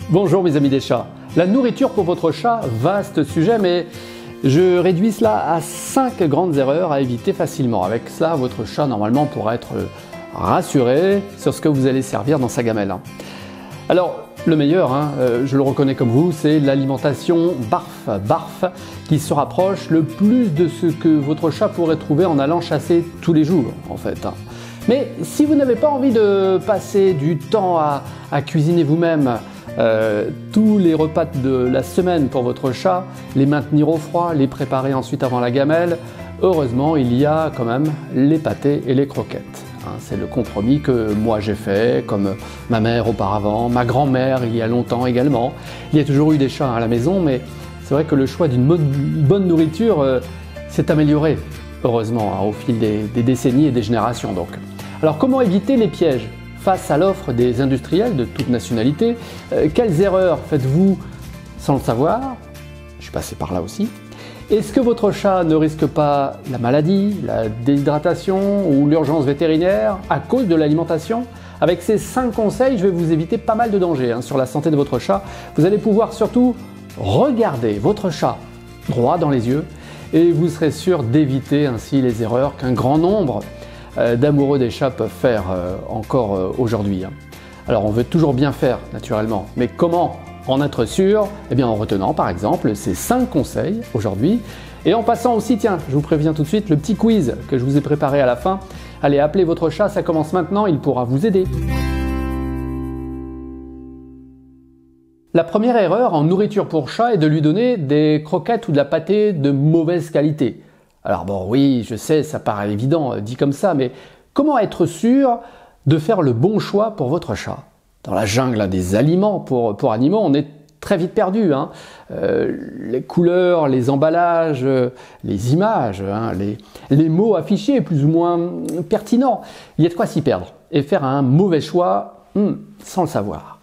Bonjour mes amis des chats. La nourriture pour votre chat, vaste sujet, mais je réduis cela à 5 grandes erreurs à éviter facilement. Avec cela, votre chat normalement pourra être rassuré sur ce que vous allez servir dans sa gamelle. Alors, le meilleur, je le reconnais comme vous, c'est l'alimentation barf qui se rapproche le plus de ce que votre chat pourrait trouver en allant chasser tous les jours en fait. Mais si vous n'avez pas envie de passer du temps à cuisiner vous-même tous les repas de la semaine pour votre chat, les maintenir au froid, les préparer ensuite avant la gamelle, heureusement il y a quand même les pâtés et les croquettes. C'est le compromis que moi j'ai fait, comme ma mère auparavant, ma grand-mère il y a longtemps également. Il y a toujours eu des chats à la maison, mais c'est vrai que le choix d'une bonne nourriture s'est amélioré, heureusement, au fil des décennies et des générations donc. Alors comment éviter les pièges face à l'offre des industriels de toute nationalité? Quelles erreurs faites-vous sans le savoir? Je suis passé par là aussi. Est-ce que votre chat ne risque pas la maladie, la déshydratation ou l'urgence vétérinaire à cause de l'alimentation? Avec ces 5 conseils, je vais vous éviter pas mal de dangers sur la santé de votre chat. Vous allez pouvoir surtout regarder votre chat droit dans les yeux et vous serez sûr d'éviter ainsi les erreurs qu'un grand nombre d'amoureux des chats peuvent faire encore aujourd'hui. Alors on veut toujours bien faire naturellement, mais comment en être sûr? Eh bien en retenant par exemple ces 5 conseils aujourd'hui et en passant aussi, tiens, je vous préviens tout de suite, le petit quiz que je vous ai préparé à la fin. Allez, appelez votre chat, ça commence maintenant, il pourra vous aider. La première erreur en nourriture pour chat est de lui donner des croquettes ou de la pâtée de mauvaise qualité. Alors bon, oui, je sais, ça paraît évident dit comme ça, mais comment être sûr de faire le bon choix pour votre chat? Dans la jungle des aliments pour animaux, on est très vite perdu. Les couleurs, les emballages, les images, les mots affichés plus ou moins pertinents. Il y a de quoi s'y perdre et faire un mauvais choix sans le savoir.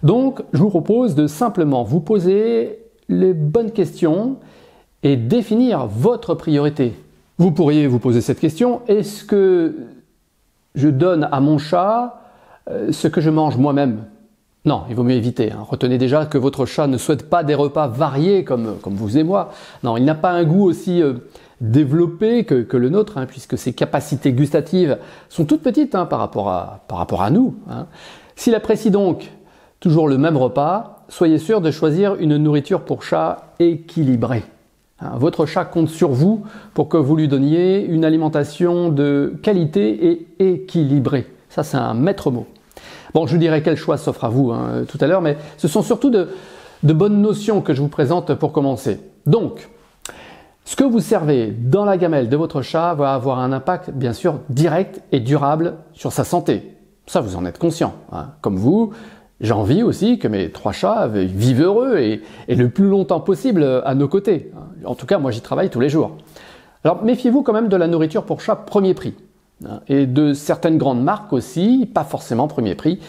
Donc, je vous propose de simplement vous poser les bonnes questions et définir votre priorité. Vous pourriez vous poser cette question: est-ce que je donne à mon chat ce que je mange moi-même? Non, il vaut mieux éviter. Retenez déjà que votre chat ne souhaite pas des repas variés comme vous et moi. Non, il n'a pas un goût aussi développé que le nôtre, puisque ses capacités gustatives sont toutes petites par rapport à nous. S'il apprécie donc toujours le même repas, soyez sûr de choisir une nourriture pour chat équilibrée. Votre chat compte sur vous pour que vous lui donniez une alimentation de qualité et équilibrée. Ça, c'est un maître mot. Bon, je vous dirai quel choix s'offre à vous tout à l'heure, mais ce sont surtout de bonnes notions que je vous présente pour commencer. Donc, ce que vous servez dans la gamelle de votre chat va avoir un impact, bien sûr, direct et durable sur sa santé. Ça, vous en êtes conscient. Comme vous, j'ai envie aussi que mes 3 chats vivent heureux et le plus longtemps possible à nos côtés. En tout cas, moi, j'y travaille tous les jours. Alors, méfiez-vous quand même de la nourriture pour chat premier prix. Et de certaines grandes marques aussi, pas forcément premier prix,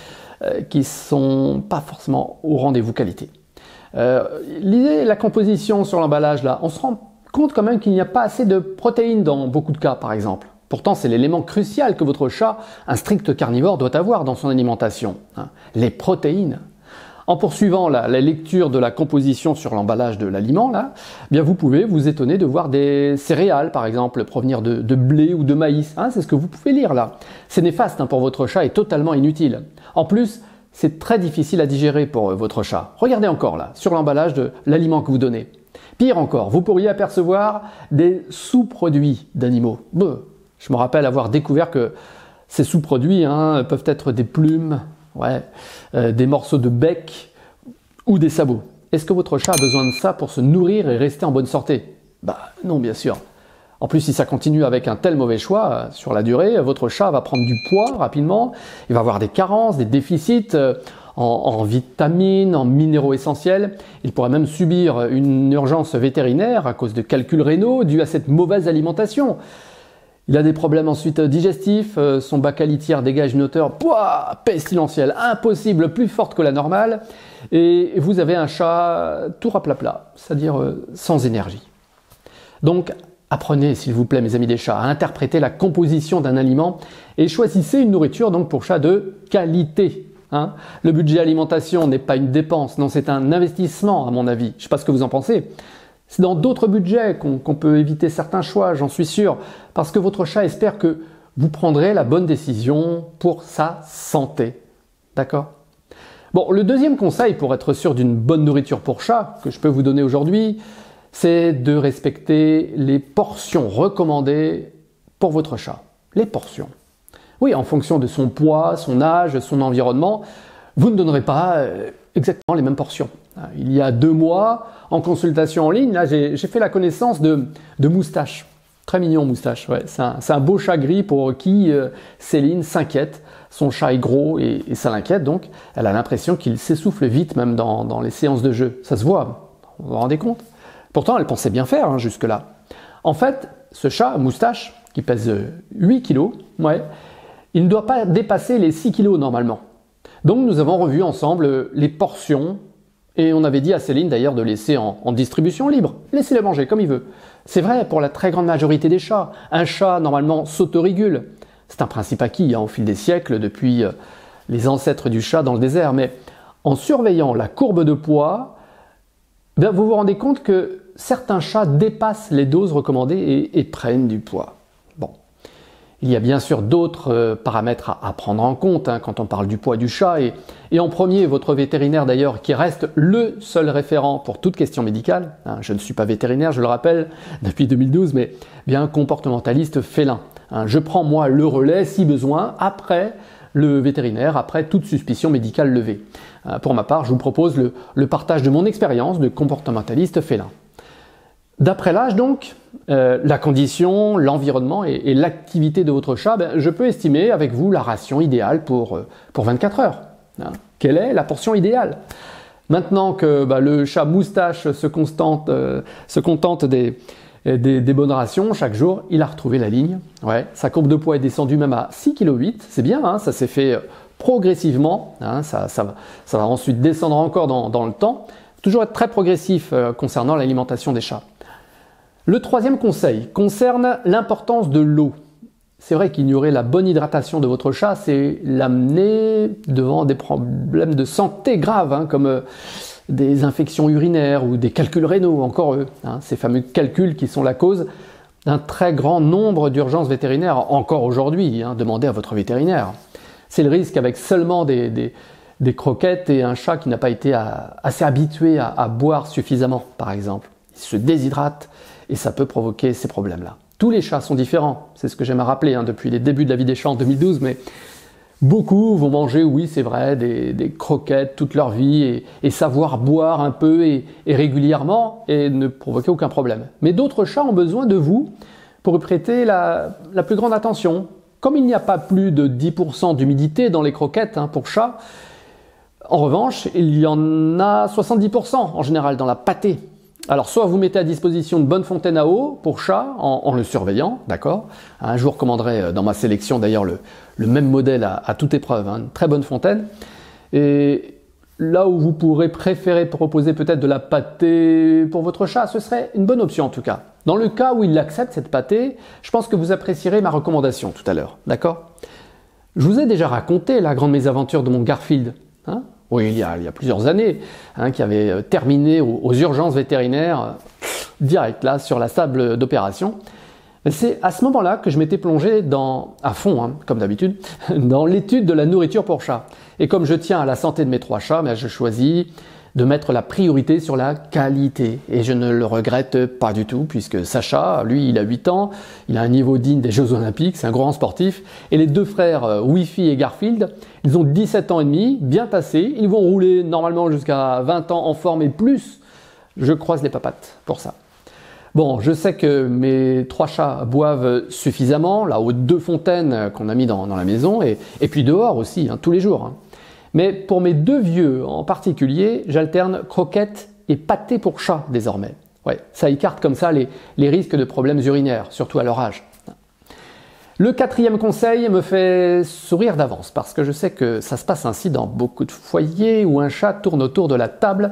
qui sont pas forcément au rendez-vous qualité. Lisez la composition sur l'emballage là, on se rend compte quand même qu'il n'y a pas assez de protéines dans beaucoup de cas par exemple. Pourtant c'est l'élément crucial que votre chat, un strict carnivore, doit avoir dans son alimentation, les protéines. En poursuivant la lecture de la composition sur l'emballage de l'aliment, bien vous pouvez vous étonner de voir des céréales, par exemple, provenir de blé ou de maïs. C'est ce que vous pouvez lire là. C'est néfaste pour votre chat et totalement inutile. En plus, c'est très difficile à digérer pour votre chat. Regardez encore là, sur l'emballage de l'aliment que vous donnez. Pire encore, vous pourriez apercevoir des sous-produits d'animaux. Je me rappelle avoir découvert que ces sous-produits peuvent être des plumes, des morceaux de bec ou des sabots. Est-ce que votre chat a besoin de ça pour se nourrir et rester en bonne santé? Non, bien sûr. En plus, si ça continue avec un tel mauvais choix, sur la durée, votre chat va prendre du poids rapidement, il va avoir des carences, des déficits en vitamines, en minéraux essentiels. Il pourrait même subir une urgence vétérinaire à cause de calculs rénaux dus à cette mauvaise alimentation. Il a des problèmes ensuite digestifs, son bac à litière dégage une odeur pestilentielle, impossible, plus forte que la normale, et vous avez un chat tout raplapla, c'est-à-dire sans énergie. Donc, apprenez, s'il vous plaît, mes amis des chats, à interpréter la composition d'un aliment et choisissez une nourriture donc pour chat de qualité. hein. Le budget alimentation n'est pas une dépense, non, c'est un investissement à mon avis. Je ne sais pas ce que vous en pensez. C'est dans d'autres budgets qu'on peut éviter certains choix, j'en suis sûr, parce que votre chat espère que vous prendrez la bonne décision pour sa santé. D'accord ? Bon, le deuxième conseil pour être sûr d'une bonne nourriture pour chat que je peux vous donner aujourd'hui, c'est de respecter les portions recommandées pour votre chat. Les portions. Oui, en fonction de son poids, son âge, son environnement, vous ne donnerez pas exactement les mêmes portions. Il y a 2 mois, en consultation en ligne, là, j'ai fait la connaissance de Moustache. Très mignon Moustache, ouais. C'est un beau chat gris pour qui Céline s'inquiète. Son chat est gros et ça l'inquiète, donc elle a l'impression qu'il s'essouffle vite même dans les séances de jeu. Ça se voit, vous vous rendez compte? Pourtant, elle pensait bien faire hein, jusque-là. En fait, ce chat, Moustache, qui pèse 8 kg, ouais, il ne doit pas dépasser les 6 kg normalement. Donc nous avons revu ensemble les portions et on avait dit à Céline d'ailleurs de laisser en distribution libre. Laissez-le manger comme il veut. C'est vrai pour la très grande majorité des chats. Un chat normalement s'autorégule. C'est un principe acquis hein, au fil des siècles depuis les ancêtres du chat dans le désert. Mais en surveillant la courbe de poids, bien, vous vous rendez compte que certains chats dépassent les doses recommandées et prennent du poids. Bon. Il y a bien sûr d'autres paramètres à prendre en compte hein, quand on parle du poids du chat et en premier votre vétérinaire d'ailleurs qui reste le seul référent pour toute question médicale. Hein, je ne suis pas vétérinaire, je le rappelle, depuis 2012, mais bien comportementaliste félin. Hein, je prends moi le relais si besoin après le vétérinaire, après toute suspicion médicale levée. Pour ma part, je vous propose le partage de mon expérience de comportementaliste félin. D'après l'âge donc, la condition, l'environnement et l'activité de votre chat, ben, je peux estimer avec vous la ration idéale pour 24 heures. Hein. Quelle est la portion idéale? Maintenant que le chat Moustache se contente des bonnes rations chaque jour, il a retrouvé la ligne. Ouais, sa courbe de poids est descendue même à 6,8 kg, c'est bien, hein, ça s'est fait progressivement, hein, ça va ensuite descendre encore dans le temps. Toujours être très progressif concernant l'alimentation des chats. Le troisième conseil concerne l'importance de l'eau. C'est vrai qu'ignorer la bonne hydratation de votre chat, c'est l'amener devant des problèmes de santé graves, hein, comme des infections urinaires ou des calculs rénaux, encore eux. Hein, ces fameux calculs qui sont la cause d'un très grand nombre d'urgences vétérinaires, encore aujourd'hui, hein, demandez à votre vétérinaire. C'est le risque avec seulement des croquettes et un chat qui n'a pas été assez habitué à boire suffisamment, par exemple. Il se déshydrate et ça peut provoquer ces problèmes-là. Tous les chats sont différents, c'est ce que j'aime à rappeler hein, depuis les débuts de la vie des chats en 2012, mais beaucoup vont manger, oui c'est vrai, des croquettes toute leur vie et savoir boire un peu et régulièrement et ne provoquer aucun problème. Mais d'autres chats ont besoin de vous pour y prêter la plus grande attention. Comme il n'y a pas plus de 10% d'humidité dans les croquettes hein, pour chats, en revanche, il y en a 70% en général dans la pâtée. Alors soit vous mettez à disposition de bonnes fontaines à eau pour chat en le surveillant, d'accord. Un jour je recommanderai dans ma sélection d'ailleurs le même modèle à toute épreuve, hein, une très bonne fontaine. Et là où vous pourrez préférer proposer peut-être de la pâtée pour votre chat, ce serait une bonne option en tout cas. Dans le cas où il accepte cette pâtée, je pense que vous apprécierez ma recommandation tout à l'heure, d'accord. Je vous ai déjà raconté la grande mésaventure de mon Garfield, hein. Oui, il y a plusieurs années, hein, qui avait terminé aux urgences vétérinaires, direct là, sur la table d'opération. C'est à ce moment-là que je m'étais plongé à fond, hein, comme d'habitude, dans l'étude de la nourriture pour chat. Et comme je tiens à la santé de mes 3 chats, je choisis de mettre la priorité sur la qualité. Et je ne le regrette pas du tout, puisque Sacha, lui, il a 8 ans, il a un niveau digne des Jeux Olympiques, c'est un grand sportif. Et les 2 frères, Wifi et Garfield, ils ont 17 ans et demi, bien tassés. Ils vont rouler normalement jusqu'à 20 ans en forme et plus. Je croise les papates pour ça. Bon, je sais que mes 3 chats boivent suffisamment, là aux 2 fontaines qu'on a mis dans la maison, et puis dehors aussi, hein, tous les jours. Hein. Mais pour mes 2 vieux en particulier, j'alterne croquettes et pâté pour chat désormais. Ouais, ça écarte comme ça les risques de problèmes urinaires, surtout à leur âge. Le 4e conseil me fait sourire d'avance parce que je sais que ça se passe ainsi dans beaucoup de foyers où un chat tourne autour de la table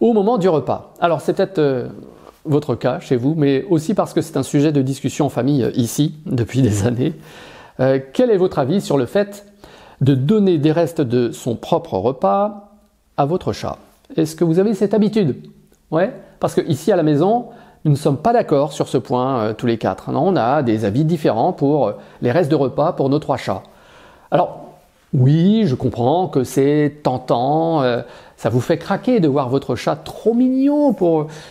au moment du repas. Alors c'est peut-être votre cas chez vous, mais aussi parce que c'est un sujet de discussion en famille ici depuis des années. Quel est votre avis sur le fait de donner des restes de son propre repas à votre chat. Est-ce que vous avez cette habitude? Ouais, parce que ici à la maison, nous ne sommes pas d'accord sur ce point tous les quatre. Non, on a des avis différents pour les restes de repas pour nos 3 chats. Alors, oui, je comprends que c'est tentant, ça vous fait craquer de voir votre chat trop mignon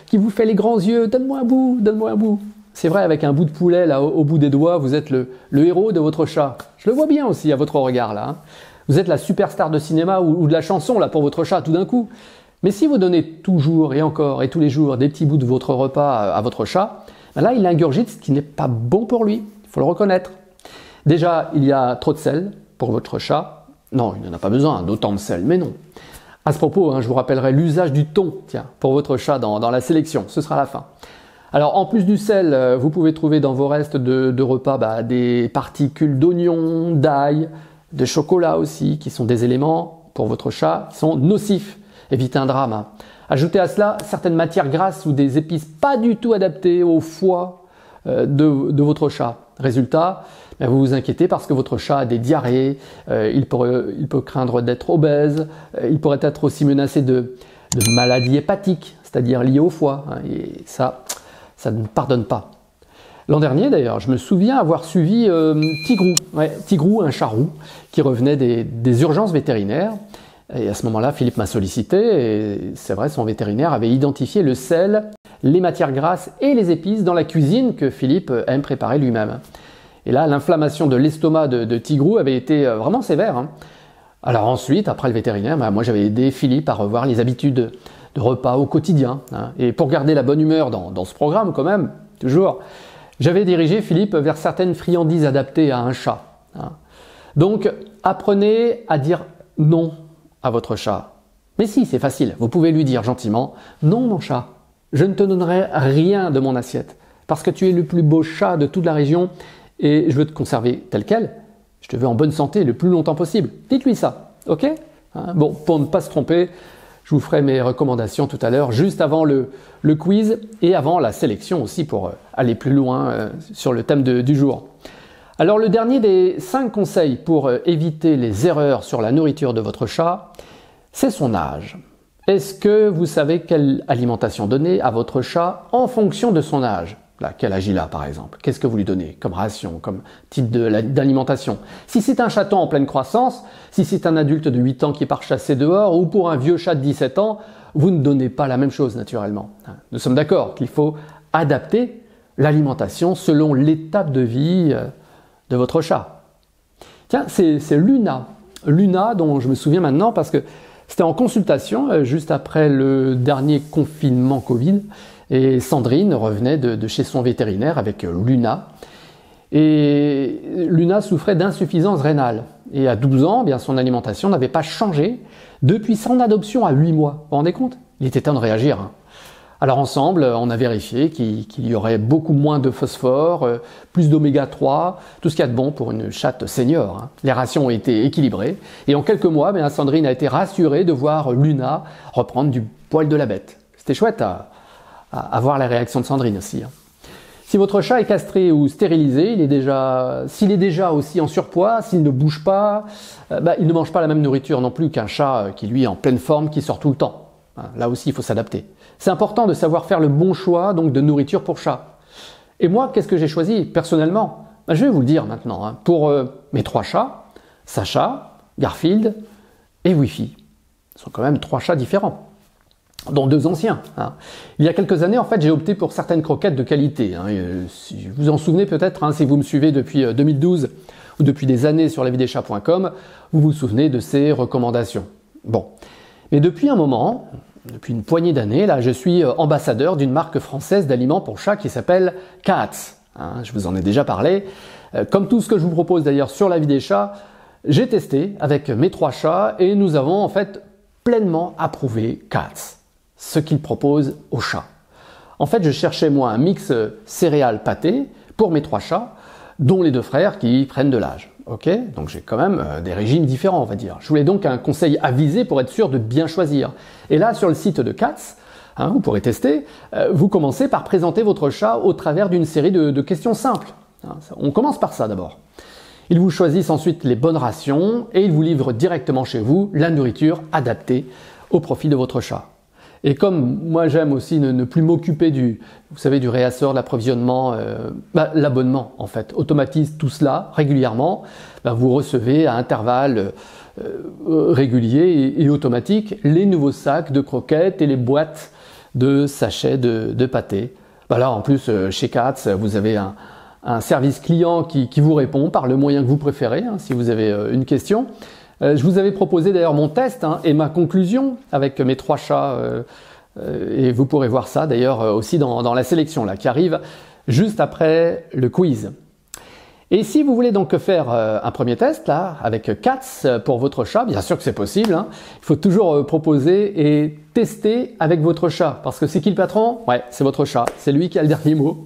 qui vous fait les grands yeux, donne-moi un bout, donne-moi un bout. C'est vrai, avec un bout de poulet là au bout des doigts, vous êtes le héros de votre chat. Je le vois bien aussi à votre regard là. Vous êtes la superstar de cinéma ou de la chanson là pour votre chat tout d'un coup. Mais si vous donnez toujours et encore et tous les jours des petits bouts de votre repas à votre chat, ben là il ingurgite ce qui n'est pas bon pour lui, il faut le reconnaître. Déjà, il y a trop de sel pour votre chat. Non, il n'en a pas besoin d'autant de sel, mais non. À ce propos, je vous rappellerai l'usage du thon, tiens, pour votre chat dans la sélection, ce sera la fin. Alors en plus du sel, vous pouvez trouver dans vos restes de repas des particules d'oignon, d'ail, de chocolat aussi, qui sont des éléments pour votre chat qui sont nocifs. Évitez un drame. Ajoutez à cela certaines matières grasses ou des épices pas du tout adaptées au foie de votre chat. Résultat, vous vous inquiétez parce que votre chat a des diarrhées, il peut craindre d'être obèse, il pourrait être aussi menacé de maladies hépatiques, c'est-à-dire liées au foie. Et ça ne pardonne pas. L'an dernier d'ailleurs, je me souviens avoir suivi Tigrou, Tigrou, un chat roux, qui revenait des urgences vétérinaires. Et à ce moment-là, Philippe m'a sollicité et c'est vrai, son vétérinaire avait identifié le sel, les matières grasses et les épices dans la cuisine que Philippe aime préparer lui-même. Et là, l'inflammation de l'estomac de Tigrou avait été vraiment sévère. Alors ensuite, après le vétérinaire, moi j'avais aidé Philippe à revoir les habitudes de repas au quotidien. Et pour garder la bonne humeur dans ce programme quand même, toujours, j'avais dirigé Philippe vers certaines friandises adaptées à un chat. Donc, apprenez à dire non à votre chat. Mais si, c'est facile, vous pouvez lui dire gentiment « Non mon chat, je ne te donnerai rien de mon assiette, parce que tu es le plus beau chat de toute la région et je veux te conserver tel quel, je te veux en bonne santé le plus longtemps possible. » Dites-lui ça, ok? Bon, pour ne pas se tromper, je vous ferai mes recommandations tout à l'heure, juste avant le quiz et avant la sélection aussi pour aller plus loin sur le thème du jour. Alors le dernier des 5 conseils pour éviter les erreurs sur la nourriture de votre chat, c'est son âge. Est-ce que vous savez quelle alimentation donner à votre chat en fonction de son âge? Là, quel âge il a par exemple? Qu'est-ce que vous lui donnez comme ration, comme type d'alimentation? Si c'est un chaton en pleine croissance, si c'est un adulte de 8 ans qui part chasser dehors ou pour un vieux chat de 17 ans, vous ne donnez pas la même chose naturellement. Nous sommes d'accord qu'il faut adapter l'alimentation selon l'étape de vie de votre chat. Tiens, c'est Luna dont je me souviens maintenant parce que c'était en consultation juste après le dernier confinement Covid et Sandrine revenait de chez son vétérinaire avec Luna. Et Luna souffrait d'insuffisance rénale. Et à 12 ans, bien, son alimentation n'avait pas changé depuis son adoption à 8 mois. Vous vous rendez compte? Il était temps de réagir. Alors ensemble, on a vérifié qu'il y aurait beaucoup moins de phosphore, plus d'oméga 3, tout ce qu'il y a de bon pour une chatte senior. Les rations ont été équilibrées et en quelques mois, Sandrine a été rassurée de voir Luna reprendre du poil de la bête. C'était chouette à voir la réaction de Sandrine aussi. Si votre chat est castré ou stérilisé, s'il est déjà aussi en surpoids, s'il ne bouge pas, il ne mange pas la même nourriture non plus qu'un chat qui lui est en pleine forme, qui sort tout le temps. Là aussi, il faut s'adapter. C'est important de savoir faire le bon choix donc de nourriture pour chat. Et moi, qu'est-ce que j'ai choisi personnellement? Je vais vous le dire maintenant. Pour mes 3 chats, Sacha, Garfield et Wi-Fi. Ce sont quand même 3 chats différents, dont 2 anciens. Il y a quelques années, en fait, j'ai opté pour certaines croquettes de qualité. Si vous en souvenez peut-être, si vous me suivez depuis 2012 ou depuis des années sur lavideschats.com, vous vous souvenez de ces recommandations. Bon. Mais depuis un moment, depuis une poignée d'années, là, je suis ambassadeur d'une marque française d'aliments pour chats qui s'appelle Katz. Je vous en ai déjà parlé. Comme tout ce que je vous propose d'ailleurs sur la vie des chats, j'ai testé avec mes 3 chats et nous avons en fait pleinement approuvé Katz, ce qu'il propose aux chats. En fait, je cherchais moi un mix céréales pâté pour mes 3 chats, dont les 2 frères qui prennent de l'âge. Ok, donc j'ai quand même des régimes différents, on va dire. Je voulais donc un conseil avisé pour être sûr de bien choisir. Et là, sur le site de Katz, vous pourrez tester, vous commencez par présenter votre chat au travers d'une série de questions simples. On commence par ça d'abord. Ils vous choisissent ensuite les bonnes rations et ils vous livrent directement chez vous la nourriture adaptée au profit de votre chat. Et comme moi j'aime aussi ne plus m'occuper du réassort, de l'approvisionnement, l'abonnement en fait automatise tout cela régulièrement. Vous recevez à intervalles réguliers et automatiques les nouveaux sacs de croquettes et les boîtes de sachets de pâté. Là en plus chez Katz vous avez un service client qui vous répond par le moyen que vous préférez si vous avez une question. Je vous avais proposé d'ailleurs mon test et ma conclusion avec mes 3 chats et vous pourrez voir ça d'ailleurs aussi dans la sélection là, qui arrive juste après le quiz. Et si vous voulez donc faire un premier test là avec Katz pour votre chat, bien sûr que c'est possible. Il faut toujours proposer et tester avec votre chat parce que c'est qui le patron? Ouais, c'est votre chat, c'est lui qui a le dernier mot.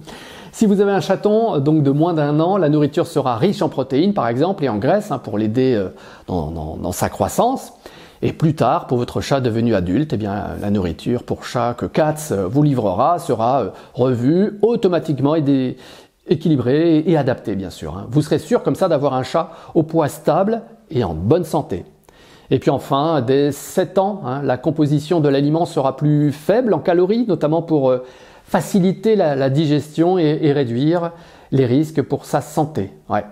Si vous avez un chaton donc de moins d'1 an, la nourriture sera riche en protéines par exemple et en graisse pour l'aider dans sa croissance. Et plus tard, pour votre chat devenu adulte, la nourriture pour chat que Katz vous livrera sera revue automatiquement équilibrée et adaptée bien sûr. Vous serez sûr comme ça d'avoir un chat au poids stable et en bonne santé. Et puis enfin, dès 7 ans, la composition de l'aliment sera plus faible en calories, notamment pour faciliter la digestion et réduire les risques pour sa santé. Ouais.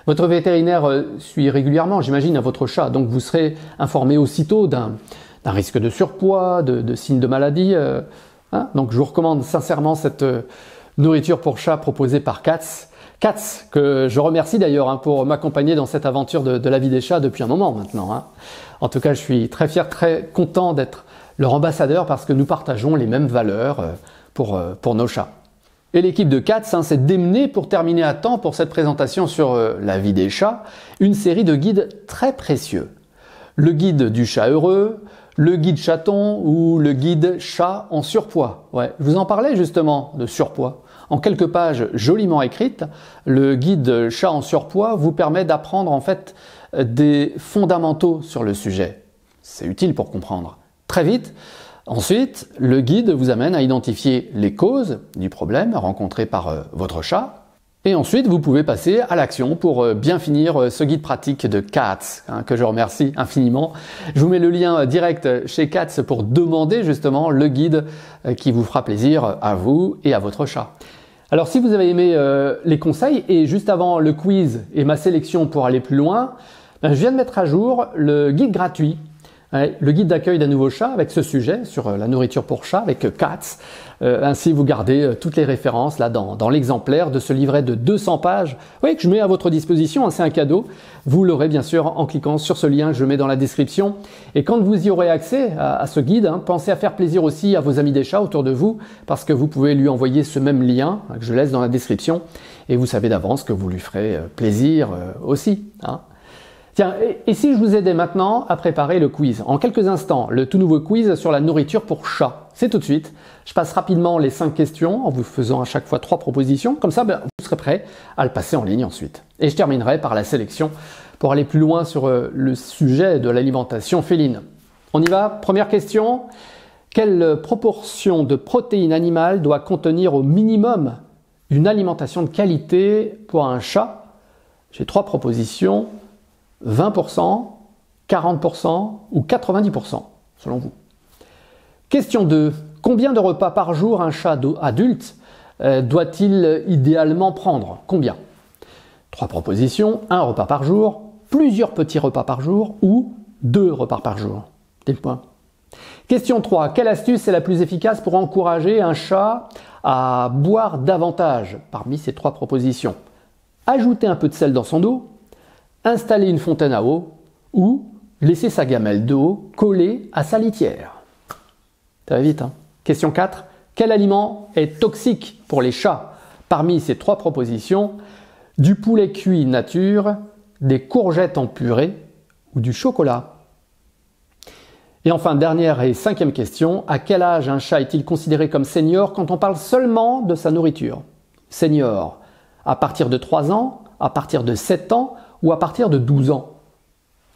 Votre vétérinaire suit régulièrement, j'imagine, à votre chat, donc vous serez informé aussitôt d'un risque de surpoids, de signes de maladie. Donc je vous recommande sincèrement cette nourriture pour chat proposée par Katz. Katz, que je remercie d'ailleurs pour m'accompagner dans cette aventure de la vie des chats depuis un moment maintenant. En tout cas, je suis très fier, très content d'être leur ambassadeur parce que nous partageons les mêmes valeurs pour nos chats. Et l'équipe de Katz s'est démenée pour terminer à temps pour cette présentation sur la vie des chats, une série de guides très précieux. Le guide du chat heureux, le guide chaton ou le guide chat en surpoids. Ouais, je vous en parlais justement de surpoids. En quelques pages joliment écrites, le guide chat en surpoids vous permet d'apprendre en fait des fondamentaux sur le sujet. C'est utile pour comprendre. Très vite, ensuite, le guide vous amène à identifier les causes du problème rencontré par votre chat. Et ensuite, vous pouvez passer à l'action pour bien finir ce guide pratique de Katz, que je remercie infiniment. Je vous mets le lien direct chez Katz pour demander justement le guide qui vous fera plaisir à vous et à votre chat. Alors si vous avez aimé les conseils et juste avant le quiz et ma sélection pour aller plus loin, je viens de mettre à jour le guide gratuit. Le guide d'accueil d'un nouveau chat avec ce sujet sur la nourriture pour chat avec Katz. Ainsi, vous gardez toutes les références là dans l'exemplaire de ce livret de 200 pages que je mets à votre disposition. C'est un cadeau. Vous l'aurez bien sûr en cliquant sur ce lien que je mets dans la description. Et quand vous y aurez accès à ce guide, pensez à faire plaisir aussi à vos amis des chats autour de vous parce que vous pouvez lui envoyer ce même lien que je laisse dans la description. Et vous savez d'avance que vous lui ferez plaisir aussi. Tiens, et si je vous aidais maintenant à préparer le quiz? En quelques instants, le tout nouveau quiz sur la nourriture pour chat. C'est tout de suite. Je passe rapidement les 5 questions en vous faisant à chaque fois 3 propositions. Comme ça, vous serez prêt à le passer en ligne ensuite. Et je terminerai par la sélection pour aller plus loin sur le sujet de l'alimentation féline. On y va? Première question. Quelle proportion de protéines animales doit contenir au minimum une alimentation de qualité pour un chat? J'ai 3 propositions. 20%, 40% ou 90% selon vous. Question 2. Combien de repas par jour un chat adulte doit-il idéalement prendre? Combien? 3 propositions. 1 repas par jour, plusieurs petits repas par jour ou 2 repas par jour. Dites-moi. Question 3. Quelle astuce est la plus efficace pour encourager un chat à boire davantage parmi ces 3 propositions? Ajouter un peu de sel dans son eau, installer une fontaine à eau ou laisser sa gamelle d'eau collée à sa litière. Ça va vite. Question 4. Quel aliment est toxique pour les chats? Parmi ces 3 propositions, du poulet cuit nature, des courgettes en purée ou du chocolat. Et enfin, dernière et 5e question. À quel âge un chat est-il considéré comme senior quand on parle seulement de sa nourriture? Senior, à partir de 3 ans, à partir de 7 ans ou à partir de 12 ans.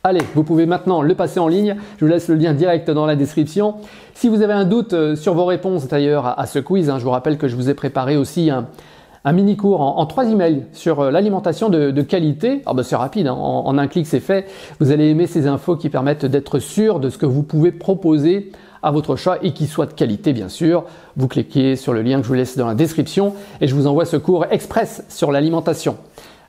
Allez, vous pouvez maintenant le passer en ligne. Je vous laisse le lien direct dans la description. Si vous avez un doute sur vos réponses d'ailleurs à ce quiz, je vous rappelle que je vous ai préparé aussi un un mini cours en 3 emails sur l'alimentation de qualité. Ah ben c'est rapide, hein, en un clic c'est fait. Vous allez aimer ces infos qui permettent d'être sûr de ce que vous pouvez proposer à votre chat et qui soit de qualité bien sûr. Vous cliquez sur le lien que je vous laisse dans la description et je vous envoie ce cours express sur l'alimentation.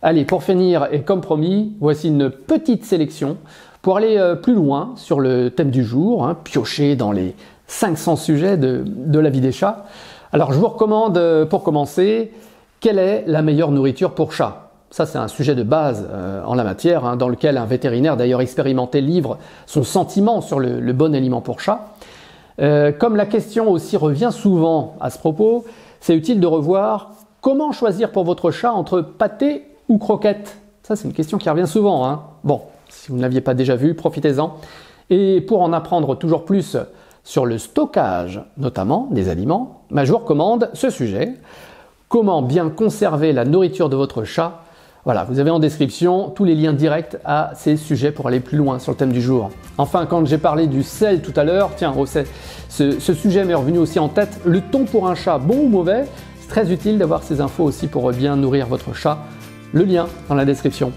Allez, pour finir et comme promis, voici une petite sélection pour aller plus loin sur le thème du jour, hein, piocher dans les 500 sujets de la vie des chats. Alors je vous recommande pour commencer, quelle est la meilleure nourriture pour chat? Ça c'est un sujet de base en la matière, hein, dans lequel un vétérinaire d'ailleurs expérimenté livre son sentiment sur le bon aliment pour chat. Comme la question aussi revient souvent à ce propos, c'est utile de revoir comment choisir pour votre chat entre pâté ou croquette. Ça c'est une question qui revient souvent, hein. Bon, si vous ne l'aviez pas déjà vu, profitez-en. Et pour en apprendre toujours plus sur le stockage, notamment des aliments, je vous recommande ce sujet. Comment bien conserver la nourriture de votre chat? Voilà, vous avez en description tous les liens directs à ces sujets pour aller plus loin sur le thème du jour. Enfin, quand j'ai parlé du sel tout à l'heure, tiens, ce sujet m'est revenu aussi en tête. Le thon pour un chat, bon ou mauvais? C'est très utile d'avoir ces infos aussi pour bien nourrir votre chat. Le lien dans la description.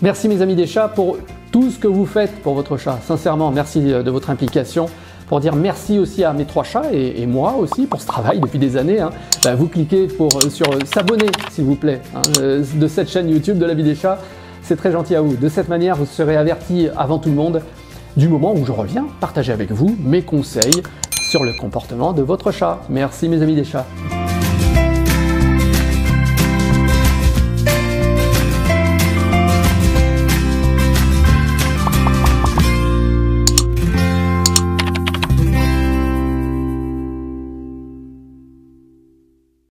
Merci mes amis des chats pour tout ce que vous faites pour votre chat. Sincèrement, merci de votre implication. Pour dire merci aussi à mes 3 chats et moi aussi pour ce travail depuis des années. Hein. Vous cliquez sur s'abonner s'il vous plaît de cette chaîne YouTube de la vie des chats. C'est très gentil à vous. De cette manière, vous serez avertis avant tout le monde du moment où je reviens partager avec vous mes conseils sur le comportement de votre chat. Merci mes amis des chats.